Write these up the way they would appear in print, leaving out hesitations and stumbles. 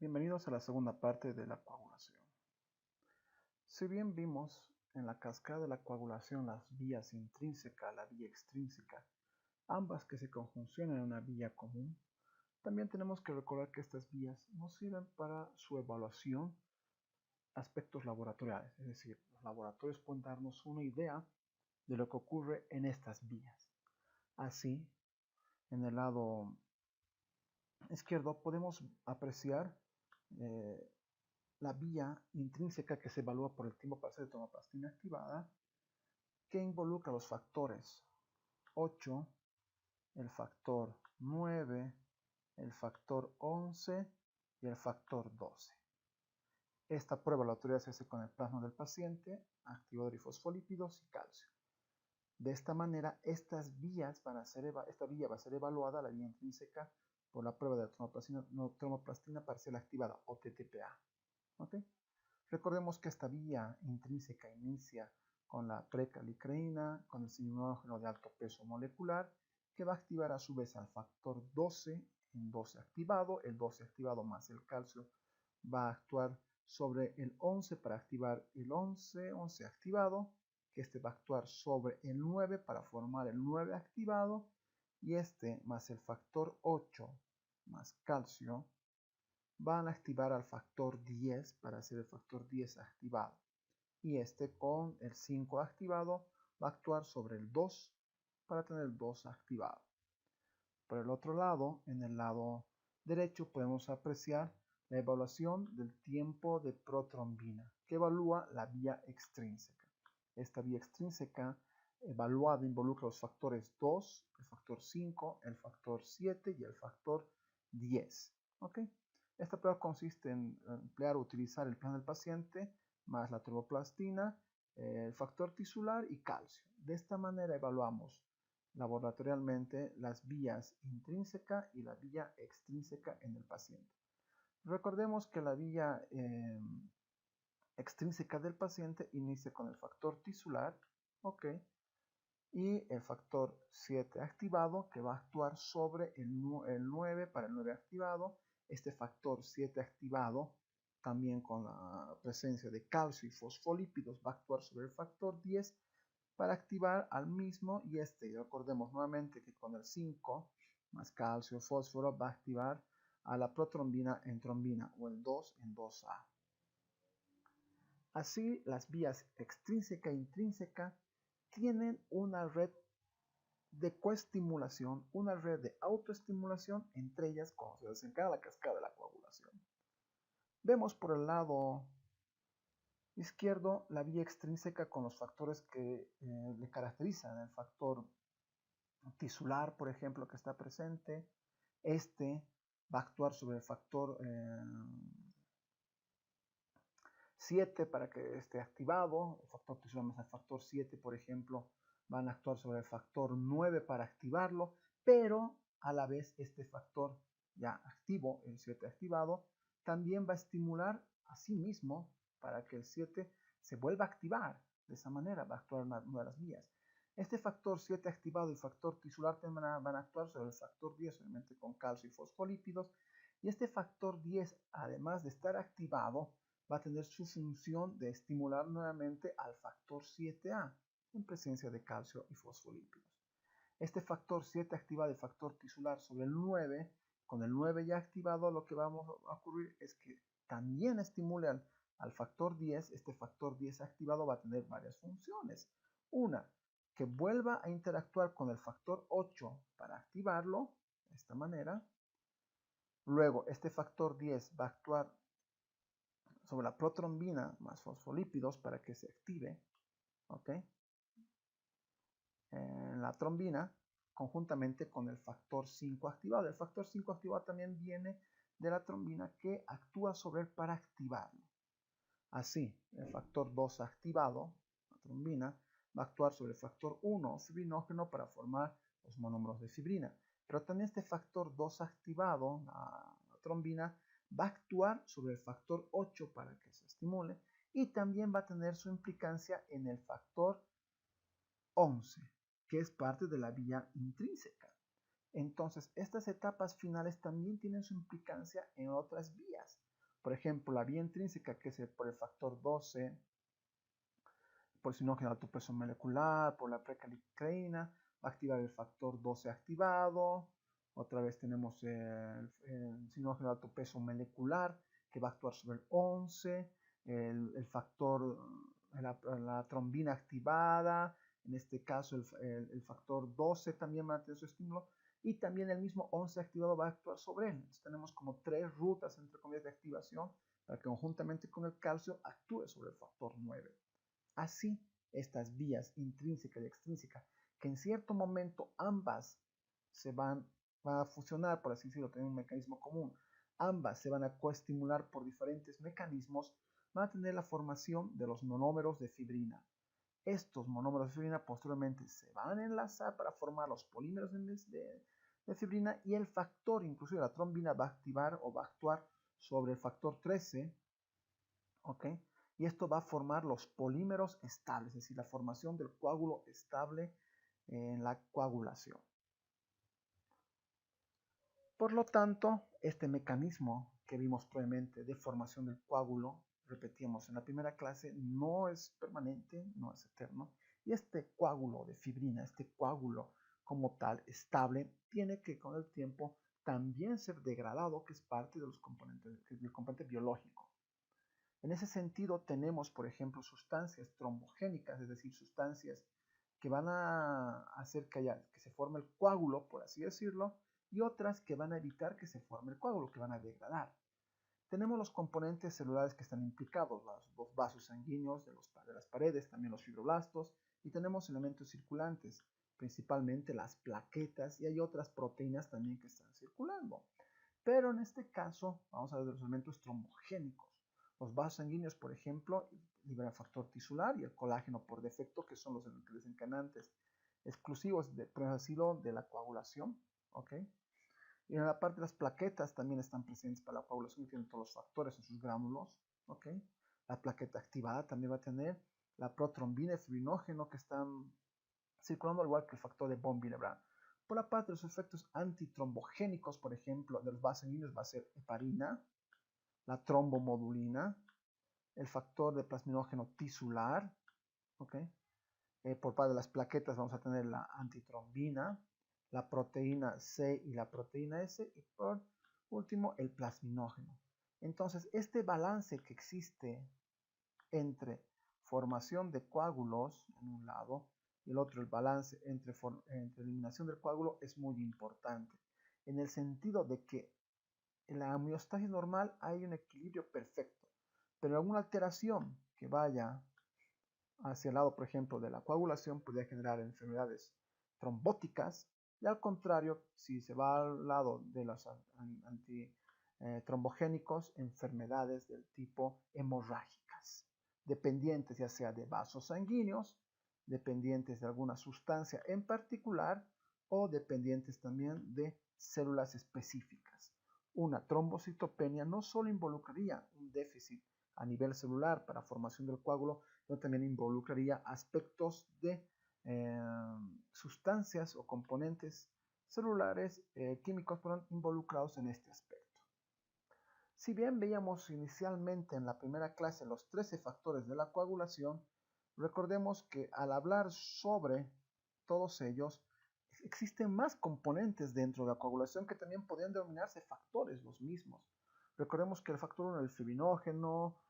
Bienvenidos a la segunda parte de la coagulación. Si bien vimos en la cascada de la coagulación las vías intrínseca y la vía extrínseca, ambas que se conjuncionan en una vía común, también tenemos que recordar que estas vías nos sirven para su evaluación, aspectos laboratoriales, es decir, los laboratorios pueden darnos una idea de lo que ocurre en estas vías. Así, en el lado izquierdo podemos apreciar la vía intrínseca que se evalúa por el tiempo parcial de tomoplastina activada, que involucra los factores 8, el factor 9, el factor 11 y el factor 12. Esta prueba la autoridad se hace con el plasma del paciente, activador y fosfolípidos y calcio. De esta manera, esta vía va a ser evaluada, la vía intrínseca, por la prueba de tomoplastina parcial activada o TTPA. ¿Okay? Recordemos que esta vía intrínseca inicia con la precalicreína, con el cianhidrógeno de alto peso molecular, que va a activar a su vez al factor 12 en 12 activado. El 12 activado más el calcio va a actuar sobre el 11 para activar el 11 activado, que este va a actuar sobre el 9 para formar el 9 activado, y este más el factor 8 más calcio van a activar al factor 10 para hacer el factor 10 activado. Y este con el 5 activado va a actuar sobre el 2 para tener el 2 activado. Por el otro lado, en el lado derecho podemos apreciar la evaluación del tiempo de protrombina, que evalúa la vía extrínseca. Esta vía extrínseca evaluada involucra los factores 2, el factor 5, el factor 7 y el factor 10. ¿Ok? Esta prueba consiste en emplear o utilizar el plan del paciente más la tromboplastina, el factor tisular y calcio. De esta manera evaluamos laboratorialmente las vías intrínseca y la vía extrínseca en el paciente. Recordemos que la vía extrínseca del paciente inicia con el factor tisular, ¿ok? Y el factor 7 activado, que va a actuar sobre el 9 para el 9 activado. Este factor 7 activado, también con la presencia de calcio y fosfolípidos, va a actuar sobre el factor 10 para activar al mismo, y recordemos nuevamente que con el 5 más calcio, fósforo, va a activar a la protrombina en trombina, o el 2 en 2A. Así, las vías extrínseca e intrínseca tienen una red de coestimulación, una red de autoestimulación, entre ellas cuando se desencadena la cascada de la coagulación. Vemos por el lado izquierdo la vía extrínseca con los factores que le caracterizan, el factor tisular, por ejemplo, que está presente. Este va a actuar sobre el factor 7 para que esté activado. El factor tisular más el factor 7, por ejemplo, van a actuar sobre el factor 9 para activarlo, pero a la vez este factor ya activo, el 7 activado, también va a estimular a sí mismo para que el 7 se vuelva a activar. De esa manera va a actuar una de las vías. Este factor 7 activado y factor tisular van a actuar sobre el factor 10, obviamente con calcio y fosfolípidos. Y este factor 10, además de estar activado, va a tener su función de estimular nuevamente al factor 7A en presencia de calcio y fosfolípidos. Este factor 7 activado y factor tisular sobre el 9, con el 9 ya activado, lo que va a ocurrir es que también estimule al factor 10. Este factor 10 activado va a tener varias funciones. Una, que vuelva a interactuar con el factor 8 para activarlo, de esta manera. Luego, este factor 10 va a actuar sobre la protrombina más fosfolípidos para que se active, ¿ok? La trombina conjuntamente con el factor 5 activado. El factor 5 activado también viene de la trombina que actúa sobre él para activarlo. Así, el factor 2 activado, la trombina, va a actuar sobre el factor 1 fibrinógeno para formar los monómeros de fibrina. Pero también este factor 2 activado, la trombina, va a actuar sobre el factor 8 para que se estimule, y también va a tener su implicancia en el factor 11, que es parte de la vía intrínseca. Entonces, estas etapas finales también tienen su implicancia en otras vías. Por ejemplo, la vía intrínseca, que es por el factor 12, por sinógeno de alto peso molecular, por la precalicaína, va a activar el factor 12 activado. Otra vez tenemos el sinógeno de alto peso molecular, que va a actuar sobre el 11, el factor, la trombina activada, en este caso el factor 12 también va a tener su estímulo, y también el mismo 11 activado va a actuar sobre él. Entonces tenemos como tres rutas, entre comillas, de activación para que conjuntamente con el calcio actúe sobre el factor 9. Así, estas vías intrínseca y extrínseca, que en cierto momento ambas se van a fusionar, por así decirlo, tener un mecanismo común, ambas se van a coestimular por diferentes mecanismos, van a tener la formación de los monómeros de fibrina. Estos monómeros de fibrina posteriormente se van a enlazar para formar los polímeros de fibrina, y el factor, inclusive la trombina, va a activar o va a actuar sobre el factor 13, ¿ok? Y esto va a formar los polímeros estables, es decir, la formación del coágulo estable en la coagulación. Por lo tanto, este mecanismo que vimos previamente de formación del coágulo, repetíamos en la primera clase, no es permanente, no es eterno, y este coágulo de fibrina, este coágulo como tal estable, tiene que con el tiempo también ser degradado, que es parte de los componentes, del componente biológico. En ese sentido, tenemos, por ejemplo, sustancias trombogénicas, es decir, sustancias que van a hacer que se forme el coágulo, por así decirlo, y otras que van a evitar que se forme el coágulo, que van a degradar. Tenemos los componentes celulares que están implicados, los vasos sanguíneos de las paredes, también los fibroblastos, y tenemos elementos circulantes, principalmente las plaquetas, y hay otras proteínas también que están circulando. Pero en este caso, vamos a ver de los elementos trombogénicos. Los vasos sanguíneos, por ejemplo, liberan factor tisular y el colágeno por defecto, que son los desencadenantes exclusivos de la coagulación. ¿Ok? Y en la parte de las plaquetas también están presentes para la coagulación y tienen todos los factores en sus gránulos. ¿Ok? La plaqueta activada también va a tener la protrombina y fibrinógeno que están circulando, al igual que el factor de von Willebrand. Por la parte de los efectos antitrombogénicos, por ejemplo, de los vasos sanguíneos va a ser heparina, la trombomodulina, el factor de plasminógeno tisular, ¿ok? Por parte de las plaquetas vamos a tener la antitrombina, la proteína C y la proteína S, y por último el plasminógeno. Entonces, este balance que existe entre formación de coágulos en un lado y el otro, el balance entre eliminación del coágulo, es muy importante, en el sentido de que en la homeostasis normal hay un equilibrio perfecto, pero alguna alteración que vaya hacia el lado, por ejemplo, de la coagulación podría generar enfermedades trombóticas, y al contrario, si se va al lado de los antitrombogénicos, enfermedades del tipo hemorrágicas, dependientes ya sea de vasos sanguíneos, dependientes de alguna sustancia en particular, o dependientes también de células específicas. Una trombocitopenia no solo involucraría un déficit a nivel celular para formación del coágulo, sino también involucraría aspectos de sustancias o componentes celulares químicos involucrados en este aspecto. Si bien veíamos inicialmente en la primera clase los 13 factores de la coagulación, recordemos que al hablar sobre todos ellos, existen más componentes dentro de la coagulación que también podrían denominarse factores los mismos. Recordemos que el factor 1 es el fibrinógeno,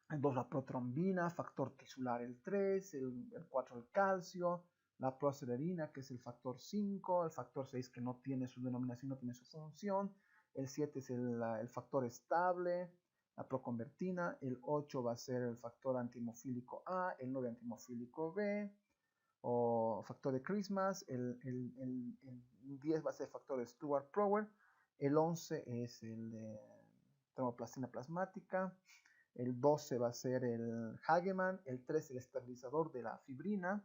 el 2 la protrombina, factor tisular el 3, el 4 el calcio, la procelerina, que es el factor 5, el factor 6 que no tiene su denominación, no tiene su función, el 7 es el factor estable, la proconvertina, el 8 va a ser el factor antimofílico A, el 9 antimofílico B, o factor de Christmas, el 10 va a ser el factor de Stewart-Prower, el 11 es el de termoplastina plasmática, el 12 va a ser el Hagemann, el 13 el estabilizador de la fibrina,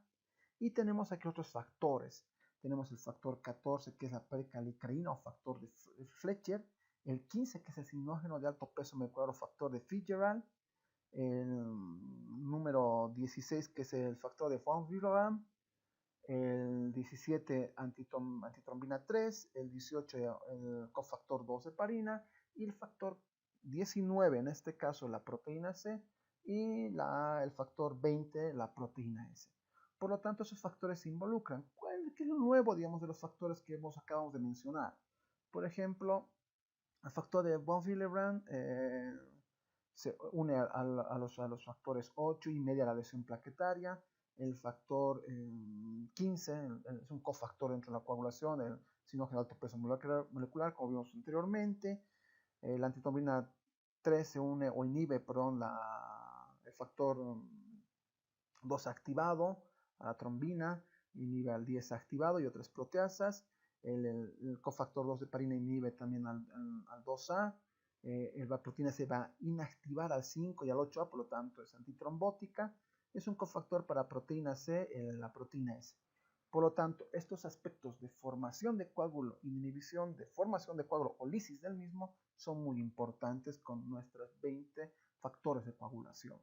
y tenemos aquí otros factores. Tenemos el factor 14 que es la precalicaína o factor de Fletcher, el 15 que es el sinógeno de alto peso molecular o factor de Fitzgerald, el número 16 que es el factor de von Willebrand, el 17 antitrombina 3, el 18 el cofactor 2 heparina, y el factor 19 en este caso la proteína C y el factor 20 la proteína S. Por lo tanto, esos factores se involucran. ¿Qué es lo nuevo, digamos, de los factores que acabamos de mencionar? Por ejemplo, el factor de von Willebrand se une a los factores 8 y media a la lesión plaquetaria. El factor 15 es un cofactor dentro de la coagulación, el sinógeno de alto peso molecular, como vimos anteriormente. La antitrombina 3 se une o inhibe, perdón, el factor 2 activado a la trombina, inhibe al 10 activado y otras proteasas. El cofactor 2 de parina inhibe también al 2A. La proteína se va a inactivar al 5 y al 8A, por lo tanto es antitrombótica. Es un cofactor para proteína C, la proteína S. Por lo tanto, estos aspectos de formación de coágulo, inhibición de formación de coágulo o lisis del mismo son muy importantes con nuestros 20 factores de coagulación.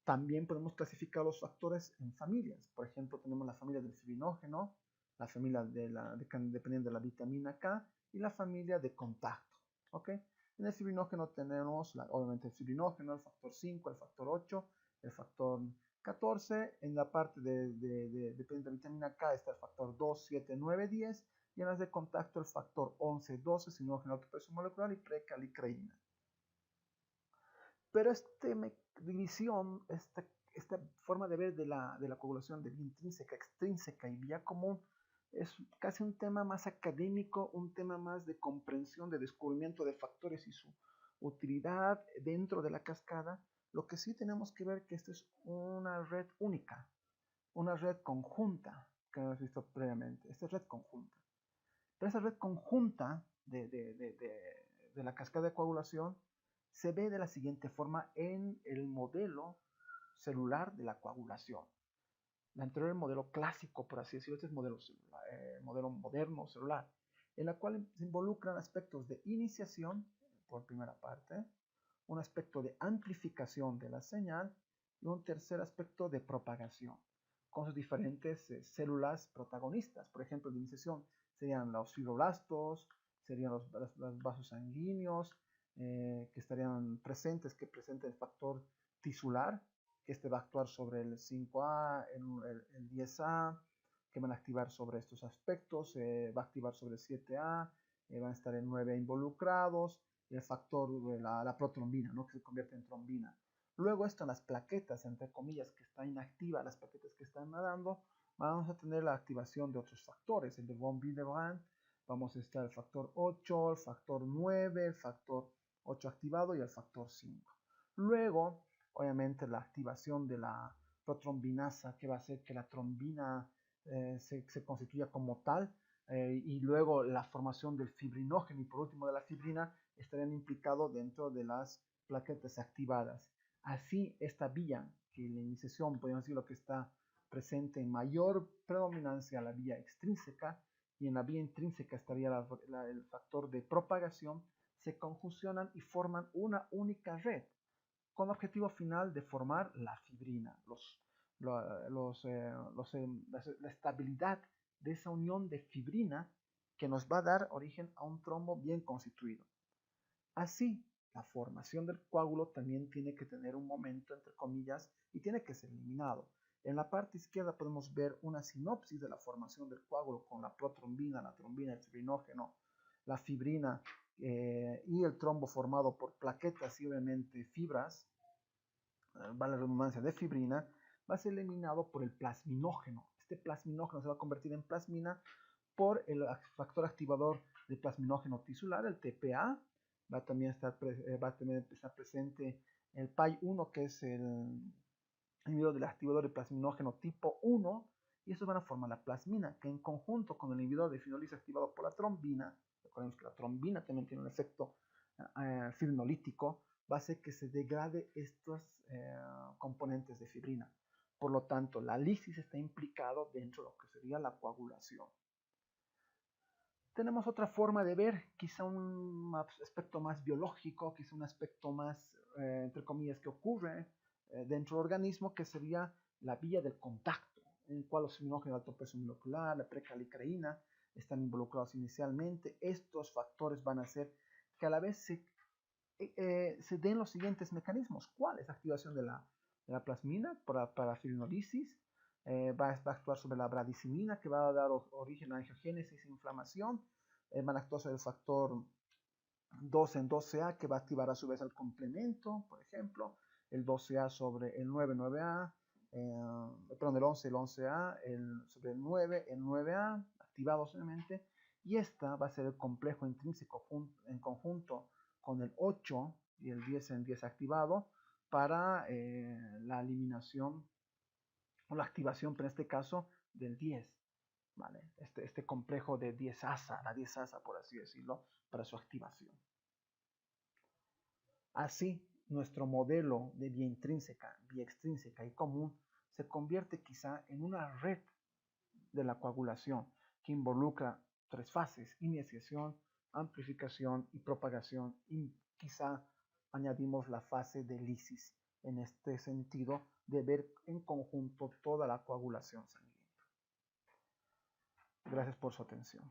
También podemos clasificar los factores en familias. Por ejemplo, tenemos la familia del fibrinógeno, la familia dependiendo de la vitamina K y la familia de contacto. ¿Okay? En el fibrinógeno tenemos obviamente el fibrinógeno, el factor 5, el factor 8, el factor 14. En la parte dependiendo de la vitamina K está el factor 2, 7, 9, 10. Y en las de contacto el factor 11, 12, sinógeno alto peso molecular y precalicreína. Pero esta división, esta forma de ver de la coagulación de vía intrínseca, extrínseca y vía común, es casi un tema más académico, un tema más de comprensión, de descubrimiento de factores y su utilidad dentro de la cascada. Lo que sí tenemos que ver que esta es una red única, una red conjunta, que hemos visto previamente. Esta es red conjunta. Pero esa red conjunta de la cascada de coagulación se ve de la siguiente forma en el modelo celular de la coagulación. El anterior modelo clásico, por así decirlo, este es modelo moderno celular, en la cual se involucran aspectos de iniciación, por primera parte, un aspecto de amplificación de la señal y un tercer aspecto de propagación, con sus diferentes células protagonistas. Por ejemplo, de iniciación serían los fibroblastos, serían los vasos sanguíneos, que estarían presentes, que presenten el factor tisular, que este va a actuar sobre el 5A, el 10A, que van a activar sobre estos aspectos, va a activar sobre el 7A, van a estar en 9 involucrados, y el factor de la protrombina, ¿no? Que se convierte en trombina. Luego están las plaquetas, entre comillas, que están inactivas, las plaquetas que están nadando, vamos a tener la activación de otros factores, el de von Willebrand, vamos a estar el factor 8, el factor 9, el factor 8 activado y el factor 5. Luego, obviamente, la activación de la protrombinasa, que va a hacer que la trombina se constituya como tal, y luego la formación del fibrinógeno y por último de la fibrina estarían implicados dentro de las plaquetas activadas. Así, esta vía, que en la iniciación podemos decir lo que está presente en mayor predominancia la vía extrínseca, y en la vía intrínseca estaría el factor de propagación, se conjuncionan y forman una única red, con objetivo final de formar la fibrina, la estabilidad de esa unión de fibrina que nos va a dar origen a un trombo bien constituido. Así, la formación del coágulo también tiene que tener un momento, entre comillas, y tiene que ser eliminado. En la parte izquierda podemos ver una sinopsis de la formación del coágulo con la protrombina, la trombina, el fibrinógeno, la fibrina y el trombo formado por plaquetas y obviamente fibras, vale la redundancia, de fibrina, va a ser eliminado por el plasminógeno. Este plasminógeno se va a convertir en plasmina por el factor activador de plasminógeno tisular, el TPA. Va a también estar presente el PAI1, que es el inhibidor del activador de plasminógeno tipo 1, y estos van a formar la plasmina, que en conjunto con el inhibidor de fibrinólisis activado por la trombina, recordemos que la trombina también tiene un efecto fibrinolítico, va a hacer que se degrade estos componentes de fibrina. Por lo tanto, la lisis está implicado dentro de lo que sería la coagulación. Tenemos otra forma de ver, quizá un aspecto más biológico, quizá un aspecto más, entre comillas, que ocurre dentro del organismo, que sería la vía del contacto, en el cual los fibrinógenos de alto peso molecular, la precalicreína, están involucrados inicialmente. Estos factores van a hacer que a la vez se se den los siguientes mecanismos. ¿Cuál es la activación de la plasmina para fibrinolisis? Va a actuar sobre la bradicimina, que va a dar origen a angiogénesis e inflamación. Van a actuar sobre el factor 2 en 12A, que va a activar a su vez el complemento, por ejemplo, el 12A sobre el 9-9A, perdón, el 11, el 11A, sobre el 9, el 9A, activados obviamente, y esta va a ser el complejo intrínseco en conjunto con el 8 y el 10 en 10 activado para la eliminación o la activación, pero en este caso, del 10. ¿Vale? Este complejo de 10-asa, la 10-asa por así decirlo, para su activación. Así, nuestro modelo de vía intrínseca, vía extrínseca y común se convierte quizá en una red de la coagulación que involucra tres fases: iniciación, amplificación y propagación, y quizá añadimos la fase de lisis en este sentido de ver en conjunto toda la coagulación sanguínea. Gracias por su atención.